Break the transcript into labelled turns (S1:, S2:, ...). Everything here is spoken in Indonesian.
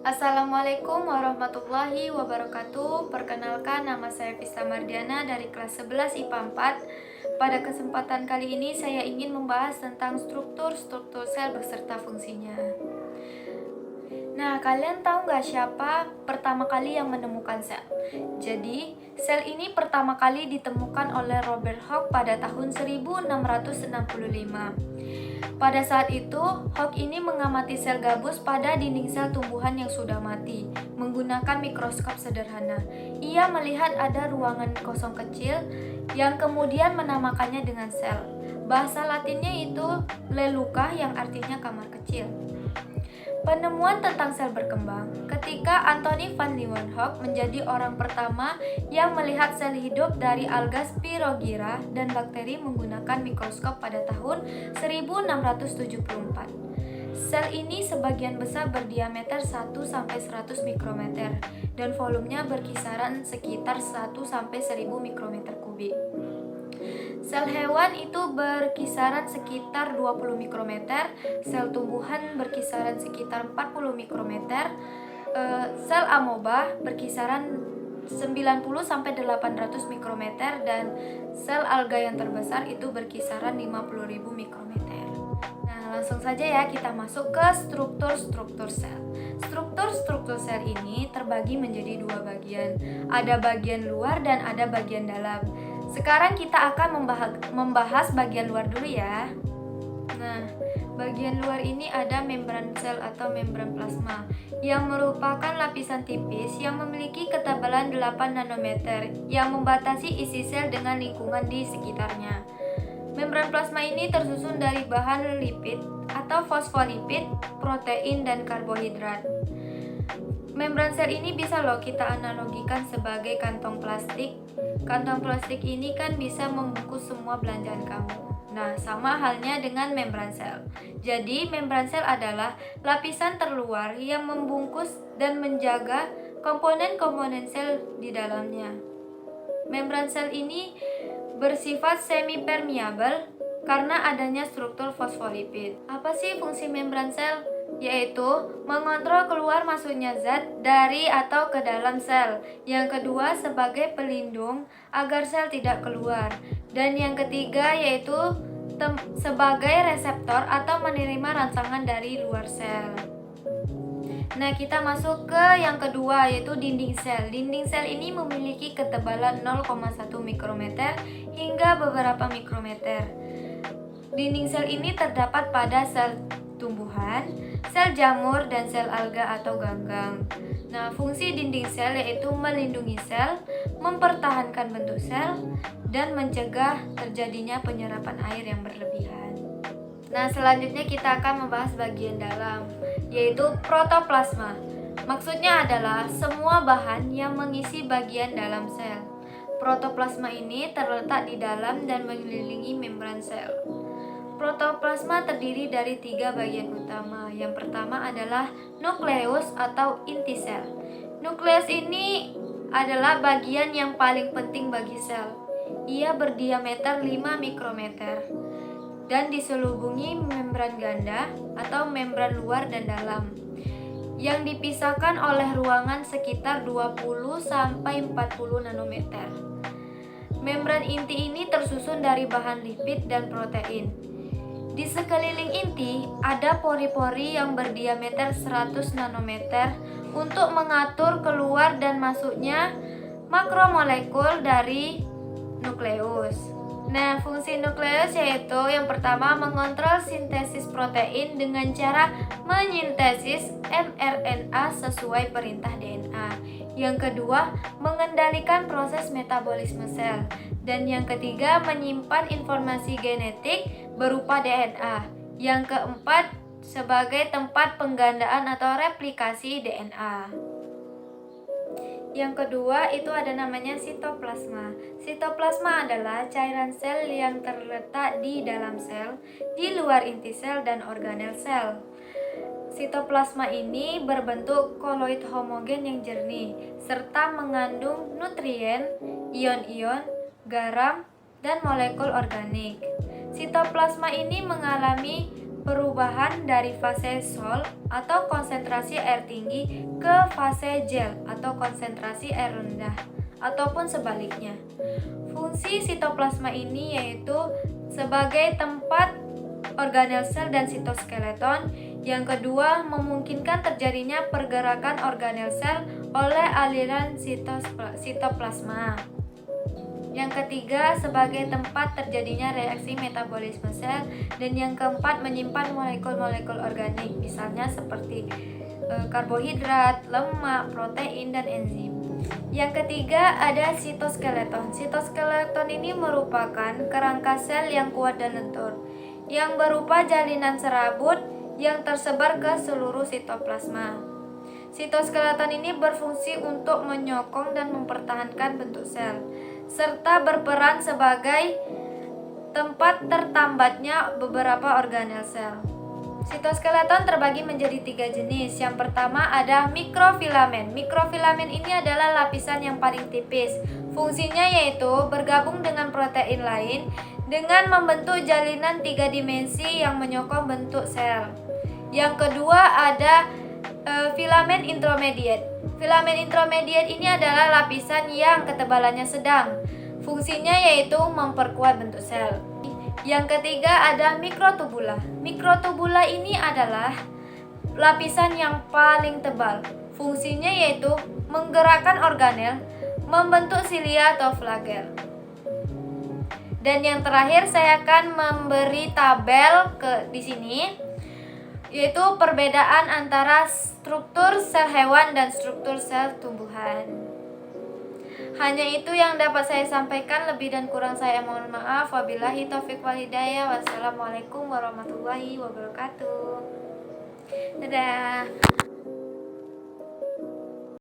S1: Assalamualaikum warahmatullahi wabarakatuh. Perkenalkan, nama saya Vista Mardiana dari kelas 11 IPA 4. Pada kesempatan kali ini saya ingin membahas tentang struktur sel beserta fungsinya. Nah, kalian tahu nggak siapa pertama kali yang menemukan sel? Jadi, sel ini pertama kali ditemukan oleh Robert Hooke pada tahun 1665. Pada saat itu, Hooke ini mengamati sel gabus pada dinding sel tumbuhan yang sudah mati menggunakan mikroskop sederhana. Ia melihat ada ruangan kosong kecil yang kemudian menamakannya dengan sel. Bahasa Latinnya itu leluca yang artinya kamar kecil. Penemuan tentang sel berkembang ketika Anthony van Leeuwenhoek menjadi orang pertama yang melihat sel hidup dari alga Spirogyra dan bakteri menggunakan mikroskop pada tahun 1674. Sel ini sebagian besar berdiameter 1-100 mikrometer dan volumenya berkisaran sekitar 1-1000 mikrometer kubik. Sel hewan itu berkisaran sekitar 20 mikrometer, sel tumbuhan berkisaran sekitar 40 mikrometer, sel amoeba berkisaran 90-800 mikrometer, dan sel alga yang terbesar itu berkisaran 50.000 mikrometer. Nah, langsung saja ya kita masuk ke struktur sel. Struktur sel ini terbagi menjadi dua bagian. Ada bagian luar dan ada bagian dalam. Sekarang kita akan membahas bagian luar dulu ya. Nah, bagian luar ini ada membran sel atau membran plasma yang merupakan lapisan tipis yang memiliki ketebalan 8 nanometer yang membatasi isi sel dengan lingkungan di sekitarnya. Membran plasma ini tersusun dari bahan lipid atau fosfolipid, protein, dan karbohidrat. Membran sel ini bisa loh kita analogikan sebagai kantong plastik. Kantong plastik ini kan bisa membungkus semua belanjaan kamu. Nah, sama halnya dengan membran sel. Jadi, membran sel adalah lapisan terluar yang membungkus dan menjaga komponen-komponen sel di dalamnya. Membran sel ini bersifat semi-permeable karena adanya struktur fosfolipid. Apa sih fungsi membran sel? Yaitu mengontrol keluar masuknya zat dari atau ke dalam sel. Yang kedua sebagai pelindung agar sel tidak keluar. Dan yang ketiga yaitu sebagai reseptor atau menerima rangsangan dari luar sel. Nah, kita masuk ke yang kedua yaitu dinding sel. Dinding sel ini memiliki ketebalan 0,1 mikrometer hingga beberapa mikrometer. Dinding sel ini terdapat pada sel tumbuhan, sel jamur, dan sel alga atau ganggang. Nah, fungsi dinding sel yaitu melindungi sel, mempertahankan bentuk sel, dan mencegah terjadinya penyerapan air yang berlebihan. Nah, selanjutnya kita akan membahas bagian dalam, yaitu protoplasma. Maksudnya adalah semua bahan yang mengisi bagian dalam sel. Protoplasma ini terletak di dalam dan mengelilingi membran sel. Protoplasma terdiri dari 3 bagian utama. Yang pertama adalah nukleus atau inti sel. Nukleus ini adalah bagian yang paling penting bagi sel. Ia berdiameter 5 mikrometer dan diselubungi membran ganda atau membran luar dan dalam yang dipisahkan oleh ruangan sekitar 20-40 nanometer. Membran inti ini tersusun dari bahan lipid dan protein. Di sekeliling inti ada pori-pori yang berdiameter 100 nanometer untuk mengatur keluar dan masuknya makromolekul dari nukleus. Nah, fungsi nukleus yaitu yang pertama mengontrol sintesis protein dengan cara menyintesis mRNA sesuai perintah DNA. Yang kedua, mengendalikan proses metabolisme sel. Dan yang ketiga, menyimpan informasi genetik berupa DNA. Yang keempat, sebagai tempat penggandaan atau replikasi DNA. Yang kedua itu ada namanya sitoplasma. Sitoplasma adalah cairan sel yang terletak di dalam sel, di luar inti sel dan organel sel. Sitoplasma ini berbentuk koloid homogen yang jernih serta mengandung nutrien, ion-ion, garam, dan molekul organik. Sitoplasma ini mengalami perubahan dari fase sol atau konsentrasi air tinggi ke fase gel atau konsentrasi air rendah, ataupun sebaliknya. Fungsi sitoplasma ini yaitu sebagai tempat organel sel dan sitoskeleton. Yang kedua, memungkinkan terjadinya pergerakan organel sel oleh aliran sitoplasma. Yang ketiga, sebagai tempat terjadinya reaksi metabolisme sel. Dan yang keempat, menyimpan molekul-molekul organik, misalnya seperti karbohidrat, lemak, protein, dan enzim. Yang ketiga, ada sitoskeleton. Sitoskeleton ini merupakan kerangka sel yang kuat dan lentur, yang berupa jalinan serabut yang tersebar ke seluruh sitoplasma. Sitoskeleton ini berfungsi untuk menyokong dan mempertahankan bentuk sel, serta berperan sebagai tempat tertambatnya beberapa organel sel. Sitoskeleton terbagi menjadi 3 jenis. Yang pertama ada mikrofilamen. Mikrofilamen ini adalah lapisan yang paling tipis. Fungsinya yaitu bergabung dengan protein lain dengan membentuk jalinan 3 dimensi yang menyokong bentuk sel. Yang kedua ada filamen intromediate. Filamen intromediate ini adalah lapisan yang ketebalannya sedang. Fungsinya yaitu memperkuat bentuk sel. Yang ketiga ada mikrotubula. Mikrotubula ini adalah lapisan yang paling tebal. Fungsinya yaitu menggerakkan organel, membentuk silia atau flagel. Dan yang terakhir saya akan memberi tabel di sini, yaitu perbedaan antara struktur sel hewan dan struktur sel tumbuhan. Hanya itu yang dapat saya sampaikan, lebih dan kurang saya mohon maaf. Wabillahi taufiq wal hidayah. Wassalamualaikum warahmatullahi wabarakatuh. Dadah.